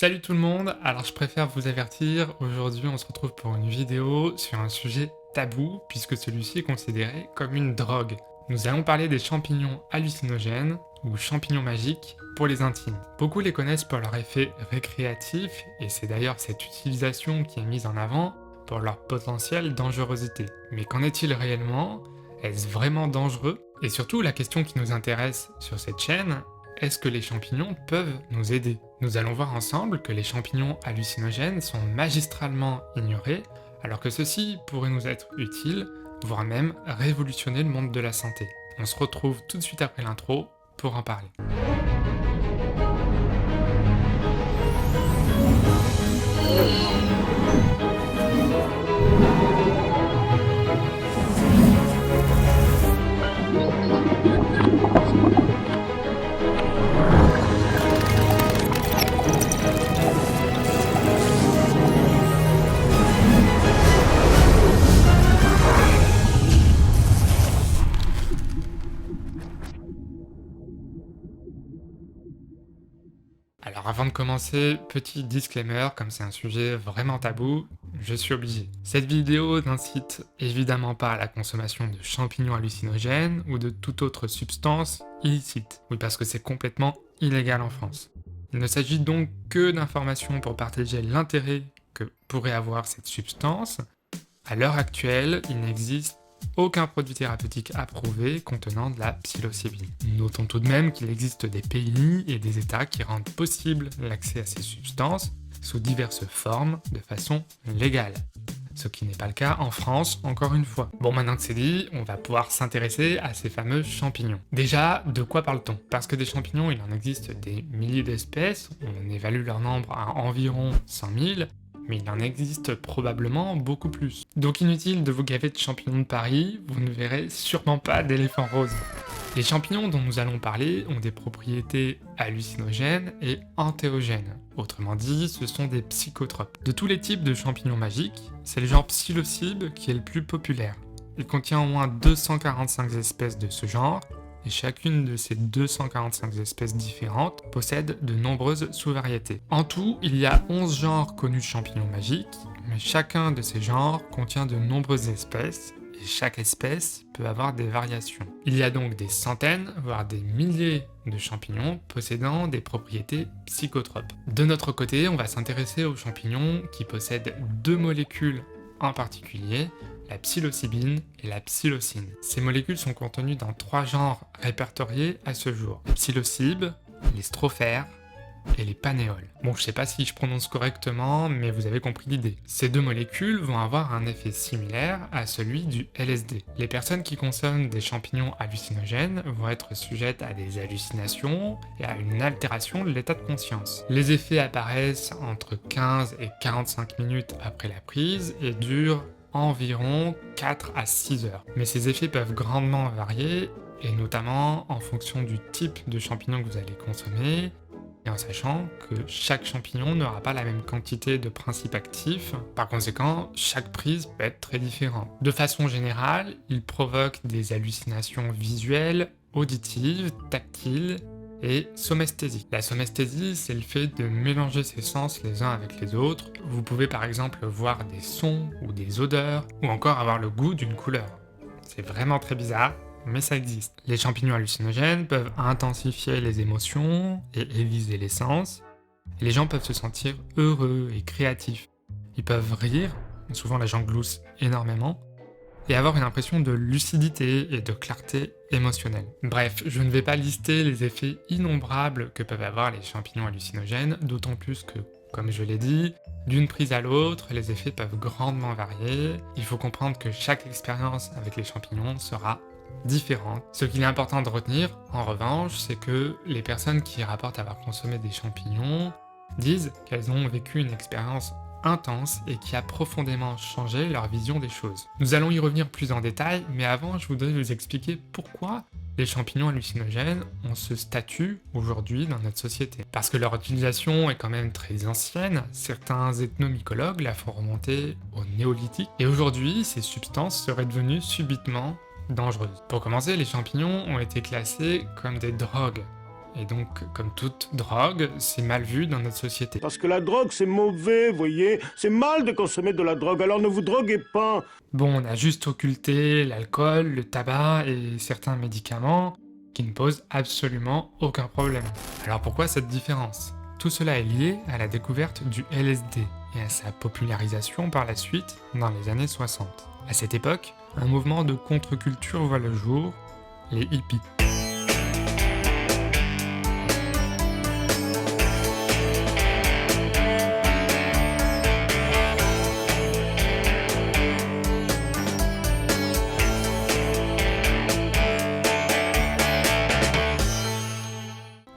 Salut tout le monde, alors je préfère vous avertir, aujourd'hui on se retrouve pour une vidéo sur un sujet tabou puisque celui-ci est considéré comme une drogue. Nous allons parler des champignons hallucinogènes ou champignons magiques pour les intimes. Beaucoup les connaissent pour leur effet récréatif et c'est d'ailleurs cette utilisation qui est mise en avant pour leur potentielle dangerosité. Mais qu'en est-il réellement? Est-ce vraiment dangereux? Et surtout la question qui nous intéresse sur cette chaîne, est-ce que les champignons peuvent nous aider? Nous allons voir ensemble que les champignons hallucinogènes sont magistralement ignorés, alors que ceux-ci pourraient nous être utiles, voire même révolutionner le monde de la santé. On se retrouve tout de suite après l'intro pour en parler. Alors avant de commencer, petit disclaimer, comme c'est un sujet vraiment tabou, je suis obligé. Cette vidéo n'incite évidemment pas à la consommation de champignons hallucinogènes ou de toute autre substance illicite. Oui, parce que c'est complètement illégal en France. Il ne s'agit donc que d'informations pour partager l'intérêt que pourrait avoir cette substance. À l'heure actuelle, il n'existe aucun produit thérapeutique approuvé contenant de la psilocybine. Notons tout de même qu'il existe des pays et des États qui rendent possible l'accès à ces substances sous diverses formes de façon légale. Ce qui n'est pas le cas en France, encore une fois. Bon, maintenant que c'est dit, on va pouvoir s'intéresser à ces fameux champignons. Déjà, de quoi parle-t-on? Parce que des champignons, il en existe des milliers d'espèces, on évalue leur nombre à environ 100 000, mais il en existe probablement beaucoup plus. Donc inutile de vous gaver de champignons de Paris, vous ne verrez sûrement pas d'éléphant rose. Les champignons dont nous allons parler ont des propriétés hallucinogènes et entéogènes. Autrement dit, ce sont des psychotropes. De tous les types de champignons magiques, c'est le genre psilocybe qui est le plus populaire. Il contient au moins 245 espèces de ce genre, et chacune de ces 245 espèces différentes possède de nombreuses sous-variétés. En tout, il y a 11 genres connus de champignons magiques, mais chacun de ces genres contient de nombreuses espèces, et chaque espèce peut avoir des variations. Il y a donc des centaines, voire des milliers de champignons possédant des propriétés psychotropes. De notre côté, on va s'intéresser aux champignons qui possèdent deux molécules en particulier, la psilocybine et la psilocine. Ces molécules sont contenues dans trois genres répertoriés à ce jour. Les psilocybes, les strophères et les panéoles. Bon, je sais pas si je prononce correctement, mais vous avez compris l'idée. Ces deux molécules vont avoir un effet similaire à celui du LSD. Les personnes qui consomment des champignons hallucinogènes vont être sujettes à des hallucinations et à une altération de l'état de conscience. Les effets apparaissent entre 15 et 45 minutes après la prise et durent environ 4 à 6 heures. Mais ces effets peuvent grandement varier, et notamment en fonction du type de champignon que vous allez consommer, et en sachant que chaque champignon n'aura pas la même quantité de principes actifs, par conséquent, chaque prise peut être très différente. De façon générale, il provoque des hallucinations visuelles, auditives, tactiles, et somesthésie. La somesthésie, c'est le fait de mélanger ses sens les uns avec les autres. Vous pouvez par exemple voir des sons ou des odeurs, ou encore avoir le goût d'une couleur. C'est vraiment très bizarre, mais ça existe. Les champignons hallucinogènes peuvent intensifier les émotions et aiguiser les sens. Et les gens peuvent se sentir heureux et créatifs. Ils peuvent rire, souvent les gens gloussent énormément, et avoir une impression de lucidité et de clarté émotionnelle. Bref, je ne vais pas lister les effets innombrables que peuvent avoir les champignons hallucinogènes, d'autant plus que, comme je l'ai dit, d'une prise à l'autre, les effets peuvent grandement varier. Il faut comprendre que chaque expérience avec les champignons sera différente. Ce qu'il est important de retenir, en revanche, c'est que les personnes qui rapportent avoir consommé des champignons disent qu'elles ont vécu une expérience intense et qui a profondément changé leur vision des choses. Nous allons y revenir plus en détail, mais avant, je voudrais vous expliquer pourquoi les champignons hallucinogènes ont ce statut aujourd'hui dans notre société. Parce que leur utilisation est quand même très ancienne, certains ethnomycologues la font remonter au néolithique, et aujourd'hui, ces substances seraient devenues subitement dangereuses. Pour commencer, les champignons ont été classés comme des drogues Et donc, comme toute drogue, c'est mal vu dans notre société. Parce que la drogue, c'est mauvais, voyez. C'est mal de consommer de la drogue, alors ne vous droguez pas. Bon, on a juste occulté l'alcool, le tabac et certains médicaments qui ne posent absolument aucun problème. Alors pourquoi cette différence? Tout cela est lié à la découverte du LSD et à sa popularisation par la suite dans les années 60. À cette époque, un mouvement de contre-culture voit le jour, les hippies.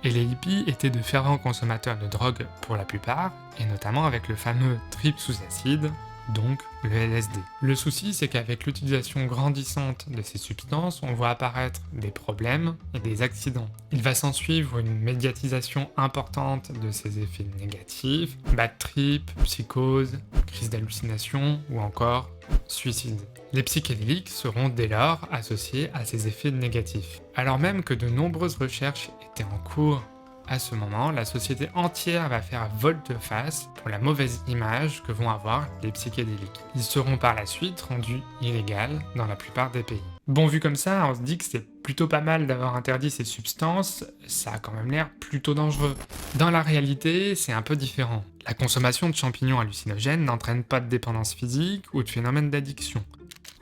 Et les hippies étaient de fervents consommateurs de drogue pour la plupart, et notamment avec le fameux trip sous acide, donc le LSD. Le souci, c'est qu'avec l'utilisation grandissante de ces substances, on voit apparaître des problèmes et des accidents. Il va s'ensuivre une médiatisation importante de ces effets négatifs, bad trip, psychose, crise d'hallucination ou encore suicide. Les psychédéliques seront dès lors associés à ces effets négatifs. Alors même que de nombreuses recherches étaient en cours à ce moment, la société entière va faire volte-face pour la mauvaise image que vont avoir les psychédéliques. Ils seront par la suite rendus illégaux dans la plupart des pays. Bon, vu comme ça, on se dit que c'est plutôt pas mal d'avoir interdit ces substances, ça a quand même l'air plutôt dangereux. Dans la réalité, c'est un peu différent. La consommation de champignons hallucinogènes n'entraîne pas de dépendance physique ou de phénomène d'addiction.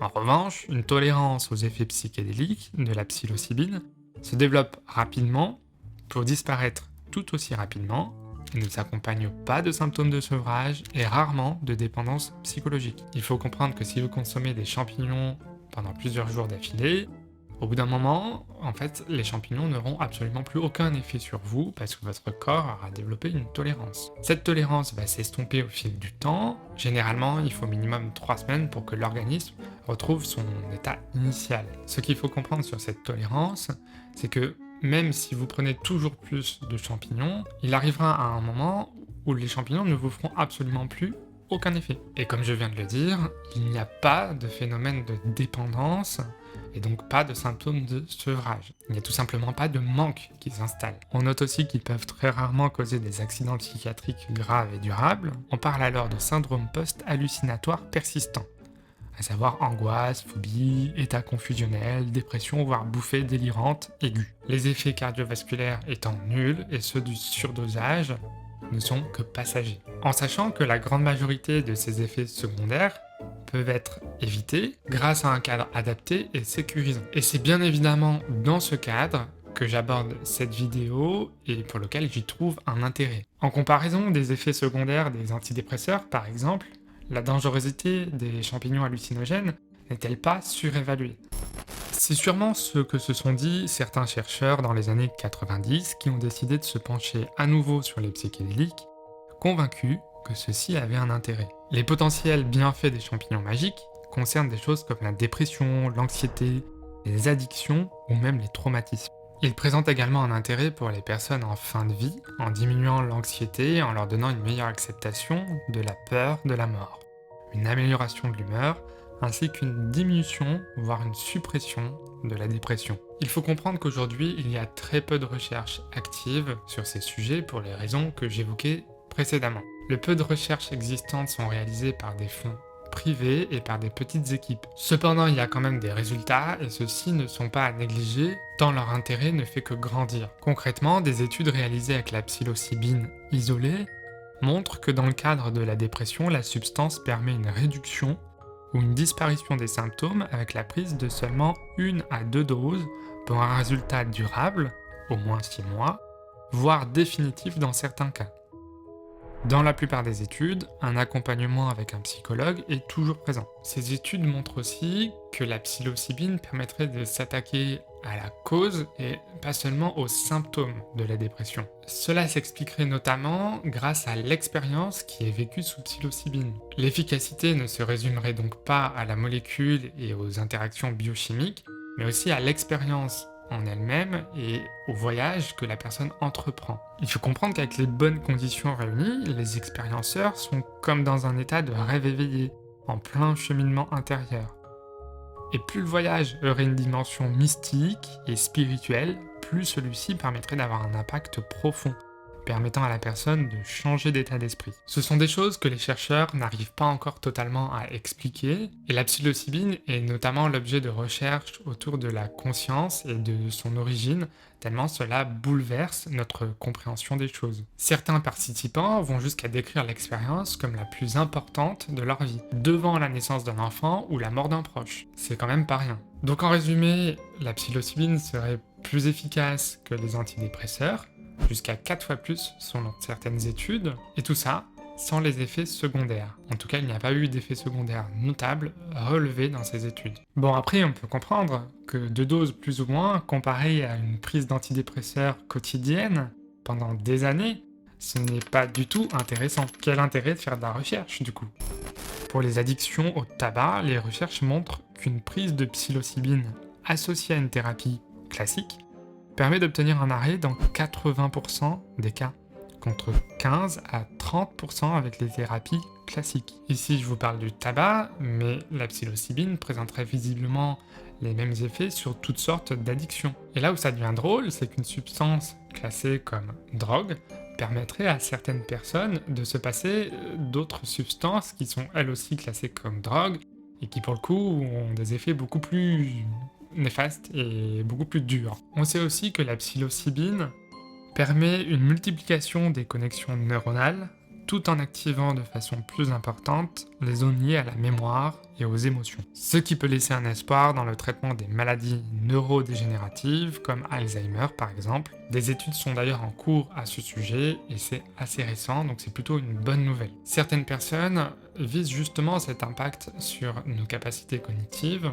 En revanche, une tolérance aux effets psychédéliques de la psilocybine se développe rapidement pour disparaître tout aussi rapidement et ne s'accompagne pas de symptômes de sevrage et rarement de dépendance psychologique. Il faut comprendre que si vous consommez des champignons pendant plusieurs jours d'affilée, au bout d'un moment, en fait, les champignons n'auront absolument plus aucun effet sur vous parce que votre corps aura développé une tolérance. Cette tolérance va s'estomper au fil du temps. Généralement, il faut minimum 3 semaines pour que l'organisme retrouve son état initial. Ce qu'il faut comprendre sur cette tolérance, c'est que même si vous prenez toujours plus de champignons, il arrivera à un moment où les champignons ne vous feront absolument plus aucun effet. Et comme je viens de le dire, il n'y a pas de phénomène de dépendance et donc pas de symptômes de sevrage. Il n'y a tout simplement pas de manque qui s'installe. On note aussi qu'ils peuvent très rarement causer des accidents psychiatriques graves et durables. On parle alors de syndrome post-hallucinatoire persistant, à savoir angoisse, phobie, état confusionnel, dépression, voire bouffée délirante aiguë. Les effets cardiovasculaires étant nuls et ceux du surdosage ne sont que passagers. En sachant que la grande majorité de ces effets secondaires peuvent être évités grâce à un cadre adapté et sécurisant. Et c'est bien évidemment dans ce cadre que j'aborde cette vidéo et pour lequel j'y trouve un intérêt. En comparaison des effets secondaires des antidépresseurs, par exemple, la dangerosité des champignons hallucinogènes n'est-elle pas surévaluée? C'est sûrement ce que se sont dit certains chercheurs dans les années 90 qui ont décidé de se pencher à nouveau sur les psychédéliques, convaincus que ceci avait un intérêt. Les potentiels bienfaits des champignons magiques concernent des choses comme la dépression, l'anxiété, les addictions ou même les traumatismes. Ils présentent également un intérêt pour les personnes en fin de vie, en diminuant l'anxiété et en leur donnant une meilleure acceptation de la peur de la mort, une amélioration de l'humeur, ainsi qu'une diminution, voire une suppression de la dépression. Il faut comprendre qu'aujourd'hui, il y a très peu de recherches actives sur ces sujets pour les raisons que j'évoquais précédemment. Le peu de recherches existantes sont réalisées par des fonds privés et par des petites équipes. Cependant, il y a quand même des résultats et ceux-ci ne sont pas à négliger tant leur intérêt ne fait que grandir. Concrètement, des études réalisées avec la psilocybine isolée montrent que dans le cadre de la dépression, la substance permet une réduction ou une disparition des symptômes avec la prise de seulement 1 à 2 doses pour un résultat durable, au moins 6 mois, voire définitif dans certains cas. Dans la plupart des études, un accompagnement avec un psychologue est toujours présent. Ces études montrent aussi que la psilocybine permettrait de s'attaquer à la cause et pas seulement aux symptômes de la dépression. Cela s'expliquerait notamment grâce à l'expérience qui est vécue sous psilocybine. L'efficacité ne se résumerait donc pas à la molécule et aux interactions biochimiques, mais aussi à l'expérience en elle-même et au voyage que la personne entreprend. Il faut comprendre qu'avec les bonnes conditions réunies, les expérienceurs sont comme dans un état de rêve éveillé, en plein cheminement intérieur. Et plus le voyage aurait une dimension mystique et spirituelle, plus celui-ci permettrait d'avoir un impact profond, permettant à la personne de changer d'état d'esprit. Ce sont des choses que les chercheurs n'arrivent pas encore totalement à expliquer, et la psilocybine est notamment l'objet de recherches autour de la conscience et de son origine, tellement cela bouleverse notre compréhension des choses. Certains participants vont jusqu'à décrire l'expérience comme la plus importante de leur vie, devant la naissance d'un enfant ou la mort d'un proche. C'est quand même pas rien. Donc en résumé, la psilocybine serait plus efficace que les antidépresseurs, jusqu'à 4 fois plus selon certaines études, et tout ça sans les effets secondaires. En tout cas, il n'y a pas eu d'effets secondaires notables relevés dans ces études. Bon, après, on peut comprendre que 2 doses plus ou moins, comparées à une prise d'antidépresseurs quotidienne pendant des années, ce n'est pas du tout intéressant. Quel intérêt de faire de la recherche, du coup? Pour les addictions au tabac, les recherches montrent qu'une prise de psilocybine associée à une thérapie classique permet d'obtenir un arrêt dans 80% des cas, contre 15 à 30% avec les thérapies classiques. Ici, je vous parle du tabac, mais la psilocybine présenterait visiblement les mêmes effets sur toutes sortes d'addictions. Et là où ça devient drôle, c'est qu'une substance classée comme drogue permettrait à certaines personnes de se passer d'autres substances qui sont elles aussi classées comme drogue, et qui pour le coup ont des effets beaucoup plus néfastes et beaucoup plus durs. On sait aussi que la psilocybine permet une multiplication des connexions neuronales, tout en activant de façon plus importante les zones liées à la mémoire et aux émotions. Ce qui peut laisser un espoir dans le traitement des maladies neurodégénératives, comme Alzheimer par exemple. Des études sont d'ailleurs en cours à ce sujet, et c'est assez récent, donc c'est plutôt une bonne nouvelle. Certaines personnes visent justement cet impact sur nos capacités cognitives,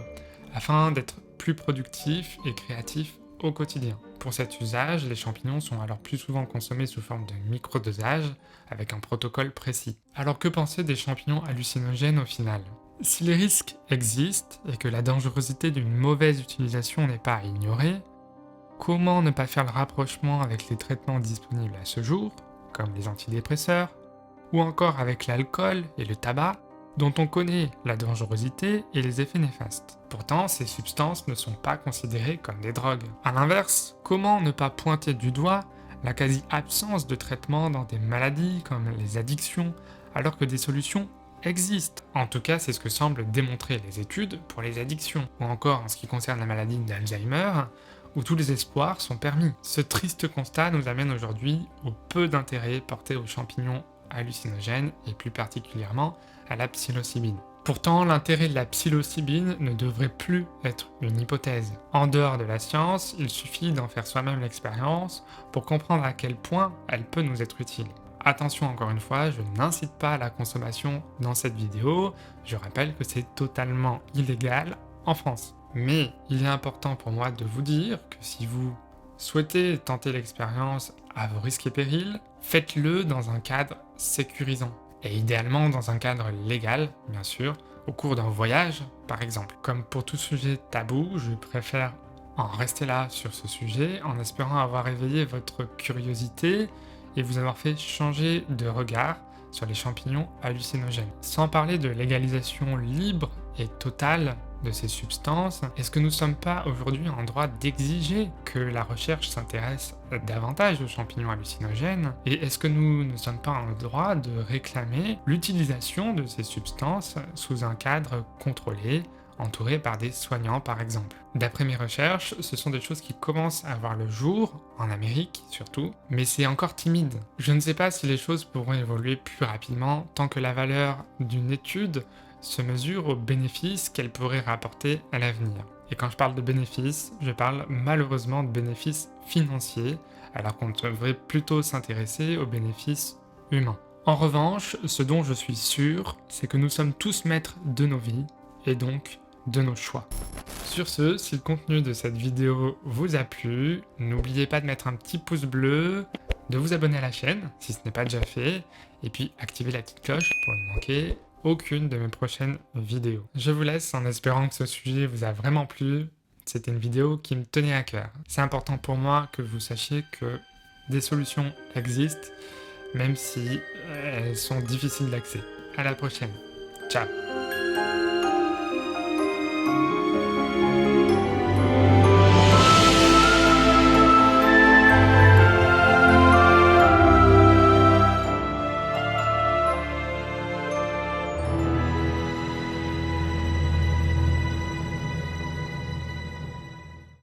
afin d'être plus productifs et créatifs au quotidien. Pour cet usage, les champignons sont alors plus souvent consommés sous forme de microdosage, avec un protocole précis. Alors que penser des champignons hallucinogènes au final? Si les risques existent et que la dangerosité d'une mauvaise utilisation n'est pas à ignorer, comment ne pas faire le rapprochement avec les traitements disponibles à ce jour, comme les antidépresseurs, ou encore avec l'alcool et le tabac, dont on connaît la dangerosité et les effets néfastes. Pourtant, ces substances ne sont pas considérées comme des drogues. A l'inverse, comment ne pas pointer du doigt la quasi-absence de traitement dans des maladies comme les addictions, alors que des solutions existent? En tout cas, c'est ce que semblent démontrer les études pour les addictions, ou encore en ce qui concerne la maladie d'Alzheimer, où tous les espoirs sont permis. Ce triste constat nous amène aujourd'hui au peu d'intérêt porté aux champignons hallucinogènes, et plus particulièrement à la psilocybine. Pourtant, l'intérêt de la psilocybine ne devrait plus être une hypothèse. En dehors de la science, il suffit d'en faire soi-même l'expérience pour comprendre à quel point elle peut nous être utile. Attention, encore une fois, je n'incite pas à la consommation dans cette vidéo, je rappelle que c'est totalement illégal en France. Mais il est important pour moi de vous dire que si vous souhaitez tenter l'expérience à vos risques et périls, faites-le dans un cadre sécurisant. Et idéalement dans un cadre légal, bien sûr, au cours d'un voyage, par exemple. Comme pour tout sujet tabou, je préfère en rester là sur ce sujet, en espérant avoir éveillé votre curiosité et vous avoir fait changer de regard sur les champignons hallucinogènes. Sans parler de légalisation libre et totale de ces substances, est-ce que nous ne sommes pas aujourd'hui en droit d'exiger que la recherche s'intéresse davantage aux champignons hallucinogènes? Et est-ce que nous ne sommes pas en droit de réclamer l'utilisation de ces substances sous un cadre contrôlé, entouré par des soignants par exemple? D'après mes recherches, ce sont des choses qui commencent à voir le jour, en Amérique surtout, mais c'est encore timide. Je ne sais pas si les choses pourront évoluer plus rapidement tant que la valeur d'une étude se mesure aux bénéfices qu'elle pourrait rapporter à l'avenir. Et quand je parle de bénéfices, je parle malheureusement de bénéfices financiers, alors qu'on devrait plutôt s'intéresser aux bénéfices humains. En revanche, ce dont je suis sûr, c'est que nous sommes tous maîtres de nos vies, et donc de nos choix. Sur ce, si le contenu de cette vidéo vous a plu, n'oubliez pas de mettre un petit pouce bleu, de vous abonner à la chaîne, si ce n'est pas déjà fait, et puis activer la petite cloche pour ne manquer aucune de mes prochaines vidéos. Je vous laisse en espérant que ce sujet vous a vraiment plu. C'était une vidéo qui me tenait à cœur. C'est important pour moi que vous sachiez que des solutions existent, même si elles sont difficiles d'accès. À la prochaine. Ciao.